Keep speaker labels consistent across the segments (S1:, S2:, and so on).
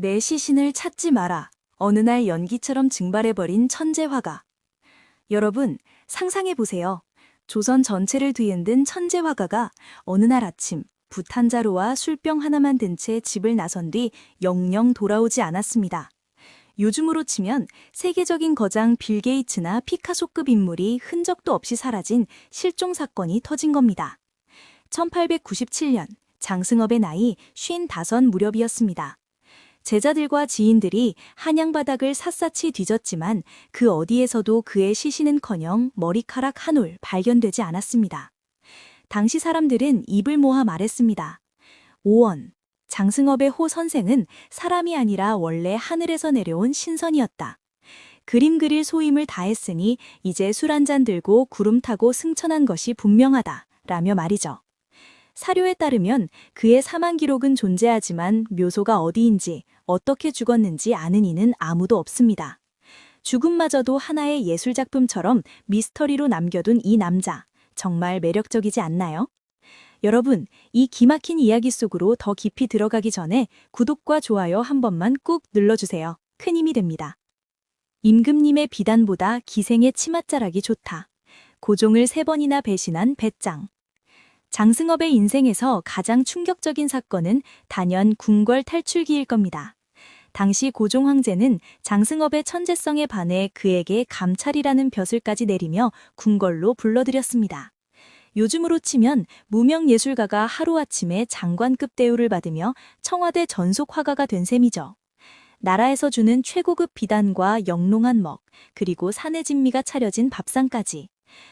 S1: 내 시신을 찾지 마라. 어느 날 연기처럼 증발해버린 천재 화가. 여러분, 상상해보세요. 조선 전체를 뒤흔든 천재 화가가 어느 날 아침 붓 한 자루와 술병 하나만 든 채 집을 나선 뒤 영영 돌아오지 않았습니다. 요즘으로 치면 세계적인 거장 빌 게이츠나 피카소급 인물이 흔적도 없이 사라진 실종 사건이 터진 겁니다. 1897년 장승업의 나이 55 무렵이었습니다. 제자들과 지인들이 한양 바닥을 샅샅이 뒤졌지만 그 어디에서도 그의 시신은커녕 머리카락 한 올 발견되지 않았습니다. 당시 사람들은 입을 모아 말했습니다. 오원, 장승업의 호 선생은 사람이 아니라 원래 하늘에서 내려온 신선이었다. 그림 그릴 소임을 다했으니 이제 술 한잔 들고 구름 타고 승천한 것이 분명하다. 라며 말이죠. 사료에 따르면 그의 사망 기록은 존재하지만 묘소가 어디인지 어떻게 죽었는지 아는 이는 아무도 없습니다. 죽음마저도 하나의 예술작품처럼 미스터리로 남겨둔 이 남자, 정말 매력적이지 않나요? 여러분, 이 기막힌 이야기 속으로 더 깊이 들어가기 전에 구독과 좋아요 한 번만 꾹 눌러주세요. 큰 힘이 됩니다. 임금님의 비단보다 기생의 치맛자락이 좋다. 고종을 3번이나 배신한 배짱. 장승업의 인생에서 가장 충격적인 사건은 단연 궁궐 탈출기일 겁니다. 당시 고종 황제는 장승업의 천재성에 반해 그에게 감찰이라는 벼슬까지 내리며 궁궐로 불러들였습니다. 요즘으로 치면 무명 예술가가 하루아침에 장관급 대우를 받으며 청와대 전속 화가가 된 셈이죠. 나라에서 주는 최고급 비단과 영롱한 먹, 그리고 산의 진미가 차려진 밥상까지.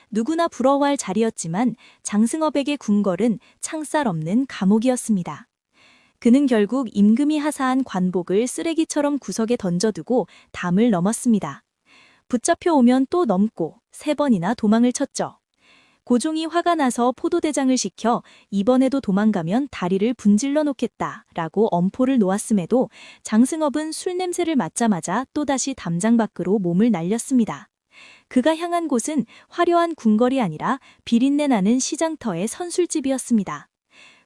S1: 누구나 부러워할 자리였지만 장승업에게 궁궐은 창살 없는 감옥이었습니다. 그는 결국 임금이 하사한 관복을 쓰레기처럼 구석에 던져두고 담을 넘었습니다. 붙잡혀 오면 또 넘고 3번이나 도망을 쳤죠. 고종이 화가 나서 포도대장을 시켜 이번에도 도망가면 다리를 분질러 놓겠다라고 엄포를 놓았음에도 장승업은 술 냄새를 맡자마자 또다시 담장 밖으로 몸을 날렸습니다. 그가 향한 곳은 화려한 궁궐이 아니라 비린내 나는 시장터의 선술집이었습니다.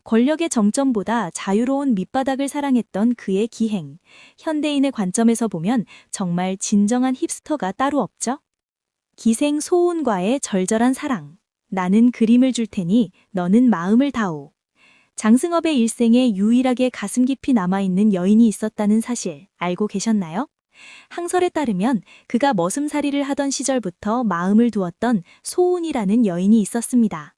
S1: 권력의 정점보다 자유로운 밑바닥을 사랑했던 그의 기행. 현대인의 관점에서 보면 정말 진정한 힙스터가 따로 없죠? 기생 소운과의 절절한 사랑. 나는 그림을 줄 테니 너는 마음을 다오. 장승업의 일생에 유일하게 가슴 깊이 남아있는 여인이 있었다는 사실 알고 계셨나요? 항설에 따르면 그가 머슴살이를 하던 시절부터 마음을 두었던 소운이라는 여인이 있었습니다.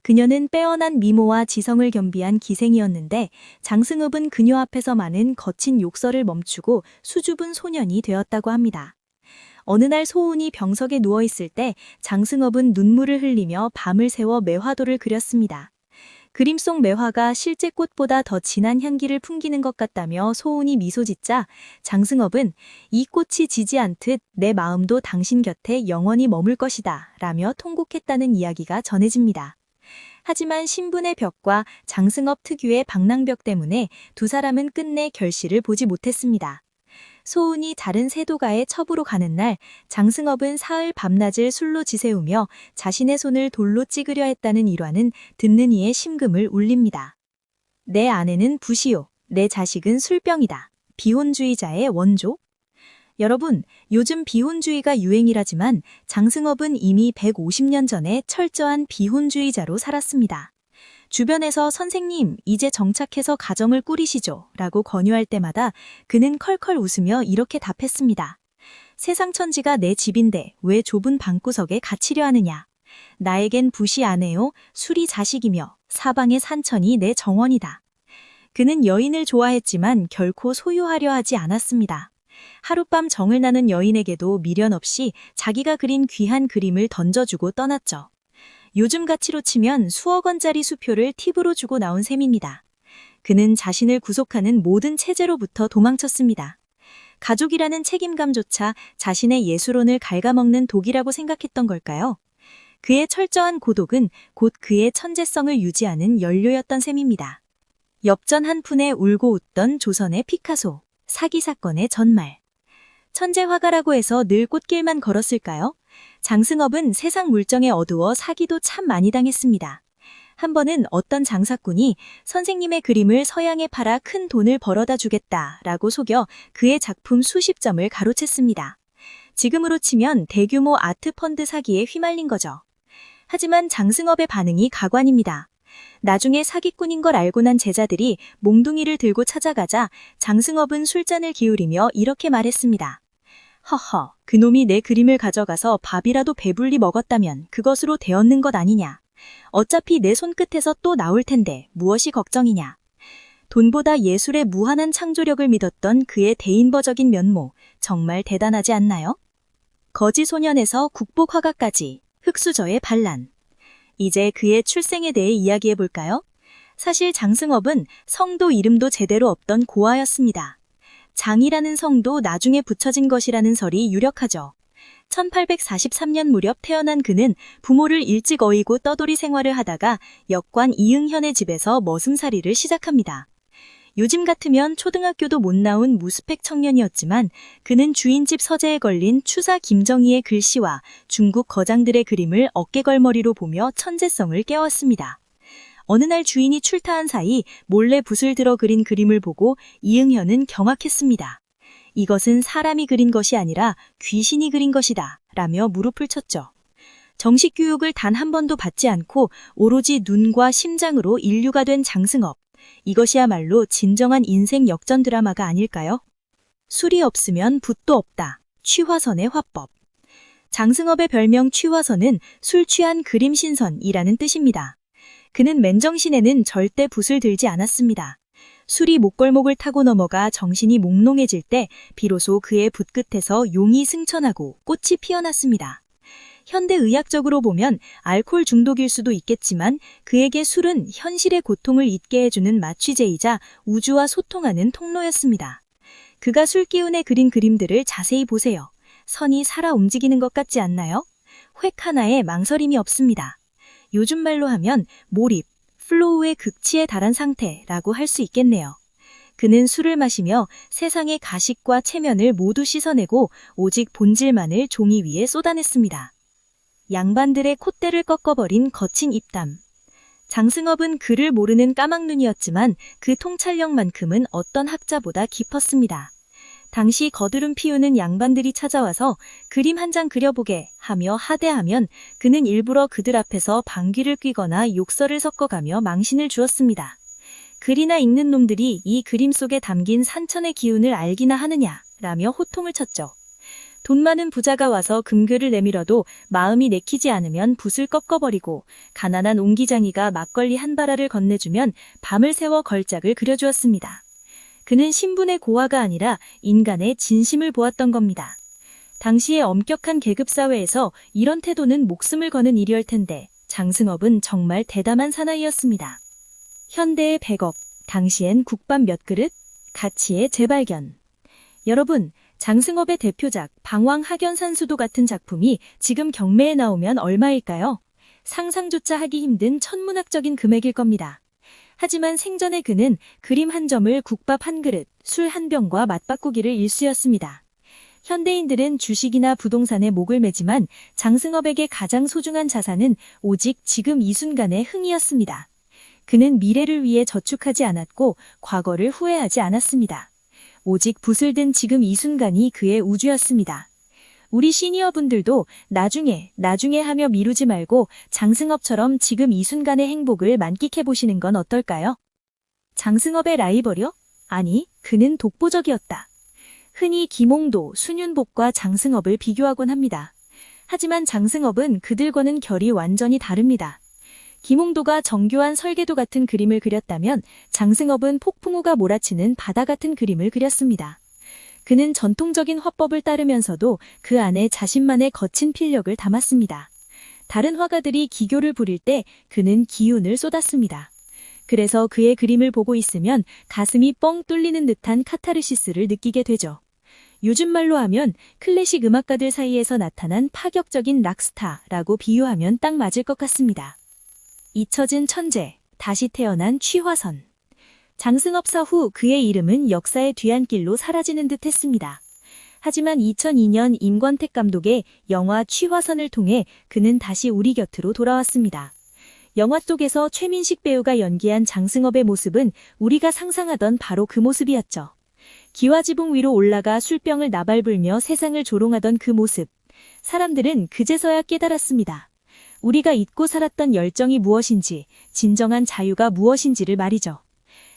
S1: 그녀는 빼어난 미모와 지성을 겸비한 기생이었는데 장승업은 그녀 앞에서 많은 거친 욕설을 멈추고 수줍은 소년이 되었다고 합니다. 어느 날 소운이 병석에 누워있을 때 장승업은 눈물을 흘리며 밤을 새워 매화도를 그렸습니다. 그림 속 매화가 실제 꽃보다 더 진한 향기를 풍기는 것 같다며 소운이 미소 짓자 장승업은 이 꽃이 지지 않듯 내 마음도 당신 곁에 영원히 머물 것이다 라며 통곡했다는 이야기가 전해집니다. 하지만 신분의 벽과 장승업 특유의 방랑벽 때문에 두 사람은 끝내 결실을 보지 못했습니다. 소운이 다른 세도가의 첩으로 가는 날 장승업은 사흘 밤낮을 술로 지새우며 자신의 손을 돌로 찍으려 했다는 일화는 듣는 이의 심금을 울립니다. 내 아내는 부시요, 내 자식은 술병이다. 비혼주의자의 원조? 여러분, 요즘 비혼주의가 유행이라지만 장승업은 이미 150년 전에 철저한 비혼주의자로 살았습니다. 주변에서 선생님, 이제 정착해서 가정을 꾸리시죠 라고 권유할 때마다 그는 컬컬 웃으며 이렇게 답했습니다. 세상 천지가 내 집인데 왜 좁은 방구석에 갇히려 하느냐. 나에겐 붓이 아내요, 술이 자식이며 사방의 산천이 내 정원이다. 그는 여인을 좋아했지만 결코 소유하려 하지 않았습니다. 하룻밤 정을 나는 여인에게도 미련 없이 자기가 그린 귀한 그림을 던져주고 떠났죠. 요즘 가치로 치면 수억 원짜리 수표를 팁으로 주고 나온 셈입니다. 그는 자신을 구속하는 모든 체제로부터 도망쳤습니다. 가족이라는 책임감조차 자신의 예술혼을 갉아먹는 독이라고 생각했던 걸까요? 그의 철저한 고독은 곧 그의 천재성을 유지하는 연료였던 셈입니다. 엽전 한 푼에 울고 웃던 조선의 피카소, 사기 사건의 전말. 천재 화가라고 해서 늘 꽃길만 걸었을까요? 장승업은 세상 물정에 어두워 사기도 참 많이 당했습니다. 한 번은 어떤 장사꾼이 선생님의 그림을 서양에 팔아 큰 돈을 벌어다 주겠다라고 속여 그의 작품 수십 점을 가로챘습니다. 지금으로 치면 대규모 아트 펀드 사기에 휘말린 거죠. 하지만 장승업의 반응이 가관입니다. 나중에 사기꾼인 걸 알고 난 제자들이 몽둥이를 들고 찾아가자 장승업은 술잔을 기울이며 이렇게 말했습니다. 허허, 그놈이 내 그림을 가져가서 밥이라도 배불리 먹었다면 그것으로 되었는 것 아니냐. 어차피 내 손끝에서 또 나올 텐데 무엇이 걱정이냐. 돈보다 예술의 무한한 창조력을 믿었던 그의 대인배적인 면모, 정말 대단하지 않나요? 거지소년에서 국보화가까지 흙수저의 반란. 이제 그의 출생에 대해 이야기해 볼까요? 사실 장승업은 성도 이름도 제대로 없던 고아였습니다. 장이라는 성도 나중에 붙여진 것이라는 설이 유력하죠. 1843년 무렵 태어난 그는 부모를 일찍 어이고 떠돌이 생활을 하다가 역관 이응현의 집에서 머슴살이를 시작합니다. 요즘 같으면 초등학교도 못 나온 무스펙 청년이었지만 그는 주인집 서재에 걸린 추사 김정희의 글씨와 중국 거장들의 그림을 어깨걸머리로 보며 천재성을 깨웠습니다. 어느 날 주인이 출타한 사이 몰래 붓을 들어 그린 그림을 보고 이응현은 경악했습니다. 이것은 사람이 그린 것이 아니라 귀신이 그린 것이다 라며 무릎을 쳤죠. 정식 교육을 단 한 번도 받지 않고 오로지 눈과 심장으로 인류가 된 장승업. 이것이야말로 진정한 인생 역전 드라마가 아닐까요? 술이 없으면 붓도 없다. 취화선의 화법. 장승업의 별명 취화선은 술 취한 그림 신선이라는 뜻입니다. 그는 맨정신에는 절대 붓을 들지 않았습니다. 술이 목골목을 타고 넘어가 정신이 몽롱해질 때 비로소 그의 붓끝에서 용이 승천하고 꽃이 피어났습니다. 현대의학적으로 보면 알코올 중독일 수도 있겠지만 그에게 술은 현실의 고통을 잊게 해주는 마취제이자 우주와 소통하는 통로였습니다. 그가 술기운에 그린 그림들을 자세히 보세요. 선이 살아 움직이는 것 같지 않나요? 획 하나에 망설임이 없습니다. 요즘 말로 하면 몰입, 플로우의 극치에 달한 상태라고 할 수 있겠네요. 그는 술을 마시며 세상의 가식과 체면을 모두 씻어내고 오직 본질만을 종이 위에 쏟아냈습니다. 양반들의 콧대를 꺾어버린 거친 입담. 장승업은 글을 모르는 까막눈이었지만 그 통찰력만큼은 어떤 학자보다 깊었습니다. 당시 거드름 피우는 양반들이 찾아와서 그림 한 장 그려보게 하며 하대하면 그는 일부러 그들 앞에서 방귀를 뀌거나 욕설을 섞어가며 망신을 주었습니다. 글이나 읽는 놈들이 이 그림 속에 담긴 산천의 기운을 알기나 하느냐 라며 호통을 쳤죠. 돈 많은 부자가 와서 금괴를 내밀어도 마음이 내키지 않으면 붓을 꺾어버리고 가난한 옹기장이가 막걸리 한 바라를 건네주면 밤을 새워 걸작을 그려주었습니다. 그는 신분의 고화가 아니라 인간의 진심을 보았던 겁니다. 당시의 엄격한 계급사회에서 이런 태도는 목숨을 거는 일이었을 텐데 장승업은 정말 대담한 사나이였습니다. 현대의 백업, 당시엔 국밥 몇 그릇? 가치의 재발견. 여러분, 장승업의 대표작 방황학연산수도 같은 작품이 지금 경매에 나오면 얼마일까요? 상상조차 하기 힘든 천문학적인 금액일 겁니다. 하지만 생전에 그는 그림 한 점을 국밥 한 그릇, 술 한 병과 맞바꾸기를 일쑤였습니다. 현대인들은 주식이나 부동산에 목을 매지만 장승업에게 가장 소중한 자산은 오직 지금 이 순간의 흥이었습니다. 그는 미래를 위해 저축하지 않았고 과거를 후회하지 않았습니다. 오직 붓을 든 지금 이 순간이 그의 우주였습니다. 우리 시니어분들도 나중에 하며 미루지 말고 장승업처럼 지금 이 순간의 행복을 만끽해보시는 건 어떨까요? 장승업의 라이벌이요? 아니, 그는 독보적이었다. 흔히 김홍도, 순윤복과 장승업을 비교하곤 합니다. 하지만 장승업은 그들과는 결이 완전히 다릅니다. 김홍도가 정교한 설계도 같은 그림을 그렸다면 장승업은 폭풍우가 몰아치는 바다 같은 그림을 그렸습니다. 그는 전통적인 화법을 따르면서도 그 안에 자신만의 거친 필력을 담았습니다. 다른 화가들이 기교를 부릴 때 그는 기운을 쏟았습니다. 그래서 그의 그림을 보고 있으면 가슴이 뻥 뚫리는 듯한 카타르시스를 느끼게 되죠. 요즘 말로 하면 클래식 음악가들 사이에서 나타난 파격적인 락스타라고 비유하면 딱 맞을 것 같습니다. 잊혀진 천재, 다시 태어난 취화선. 장승업사 후 그의 이름은 역사의 뒤안길로 사라지는 듯 했습니다. 하지만 2002년 임권택 감독의 영화 취화선을 통해 그는 다시 우리 곁으로 돌아왔습니다.
S2: 영화 속에서 최민식 배우가 연기한 장승업의 모습은 우리가 상상하던 바로 그 모습이었죠. 기와지붕 위로 올라가 술병을 나발불며 세상을 조롱하던 그 모습. 사람들은 그제서야 깨달았습니다. 우리가 잊고 살았던 열정이 무엇인지, 진정한 자유가 무엇인지를 말이죠.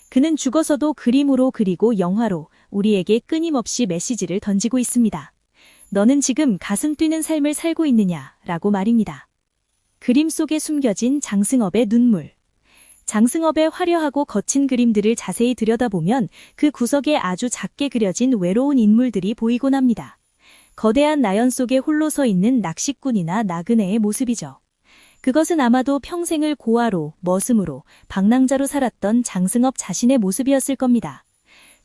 S2: 그는 죽어서도 그림으로 그리고 영화로 우리에게 끊임없이 메시지를 던지고 있습니다. 너는 지금 가슴 뛰는 삶을 살고 있느냐? 라고 말입니다. 그림 속에 숨겨진 장승업의 눈물. 장승업의 화려하고 거친 그림들을 자세히 들여다보면 그 구석에 아주 작게 그려진 외로운 인물들이 보이곤 합니다. 거대한 나연 속에 홀로 서 있는 낚시꾼이나 나그네의 모습이죠. 그것은 아마도 평생을 고아로, 머슴으로, 방랑자로 살았던 장승업 자신의 모습이었을 겁니다.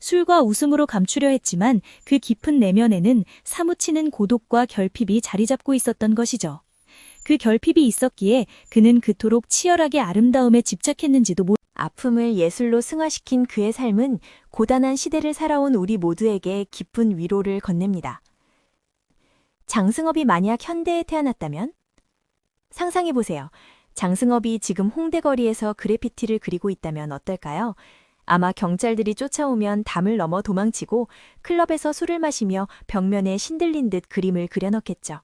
S2: 술과 웃음으로 감추려 했지만 그 깊은 내면에는 사무치는 고독과 결핍이 자리 잡고 있었던 것이죠. 그 결핍이 있었기에 그는 그토록 치열하게 아름다움에 집착했는지도
S1: 아픔을 예술로 승화시킨 그의 삶은 고단한 시대를 살아온 우리 모두에게 깊은 위로를 건넵니다. 장승업이 만약 현대에 태어났다면? 상상해보세요. 장승업이 지금 홍대 거리에서 그래피티를 그리고 있다면 어떨까요? 아마 경찰들이 쫓아오면 담을 넘어 도망치고 클럽에서 술을 마시며 벽면에 신들린 듯 그림을 그려넣겠죠.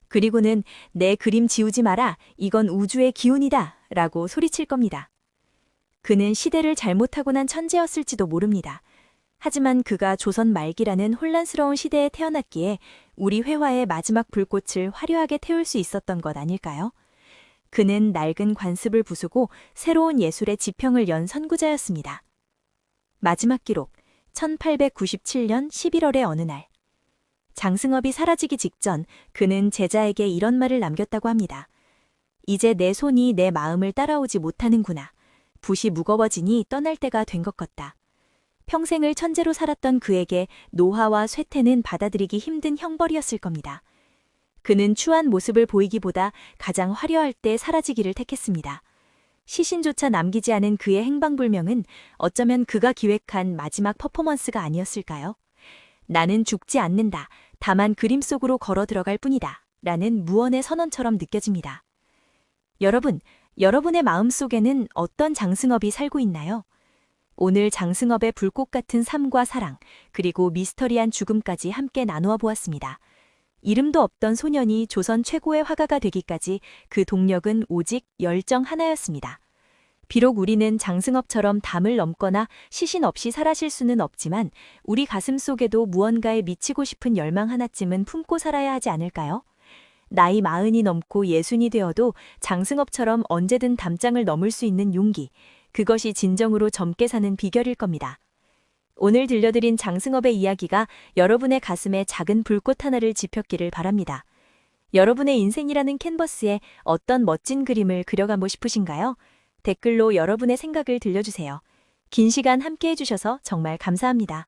S1: 그리고는 내 그림 지우지 마라. 이건 우주의 기운이다. 라고 소리칠 겁니다. 그는 시대를 잘못 타고난 천재였을지도 모릅니다. 하지만 그가 조선 말기라는 혼란스러운 시대에 태어났기에 우리 회화의 마지막 불꽃을 화려하게 태울 수 있었던 것 아닐까요? 그는 낡은 관습을 부수고 새로운 예술의 지평을 연 선구자였습니다. 마지막 기록, 1897년 11월의 어느 날. 장승업이 사라지기 직전 그는 제자에게 이런 말을 남겼다고 합니다. 이제 내 손이 내 마음을 따라오지 못하는구나. 붓이 무거워지니 떠날 때가 된 것 같다. 평생을 천재로 살았던 그에게 노화와 쇠퇴는 받아들이기 힘든 형벌이었을 겁니다. 그는 추한 모습을 보이기보다 가장 화려할 때 사라지기를 택했습니다. 시신조차 남기지 않은 그의 행방불명은 어쩌면 그가 기획한 마지막 퍼포먼스가 아니었을까요? 나는 죽지 않는다. 다만 그림 속으로 걸어 들어갈 뿐이다. 라는 무언의 선언처럼 느껴집니다. 여러분, 여러분의 마음속에는 어떤 장승업이 살고 있나요? 오늘 장승업의 불꽃 같은 삶과 사랑, 그리고 미스터리한 죽음까지 함께 나누어 보았습니다. 이름도 없던 소년이 조선 최고의 화가가 되기까지 그 동력은 오직 열정 하나였습니다. 비록 우리는 장승업처럼 담을 넘거나 시신 없이 사라질 수는 없지만 우리 가슴 속에도 무언가에 미치고 싶은 열망 하나쯤은 품고 살아야 하지 않을까요? 나이 40이 넘고 60이 되어도 장승업처럼 언제든 담장을 넘을 수 있는 용기, 그것이 진정으로 젊게 사는 비결일 겁니다. 오늘 들려드린 장승업의 이야기가 여러분의 가슴에 작은 불꽃 하나를 지폈기를 바랍니다. 여러분의 인생이라는 캔버스에 어떤 멋진 그림을 그려가고 싶으신가요? 댓글로 여러분의 생각을 들려주세요. 긴 시간 함께 해주셔서 정말 감사합니다.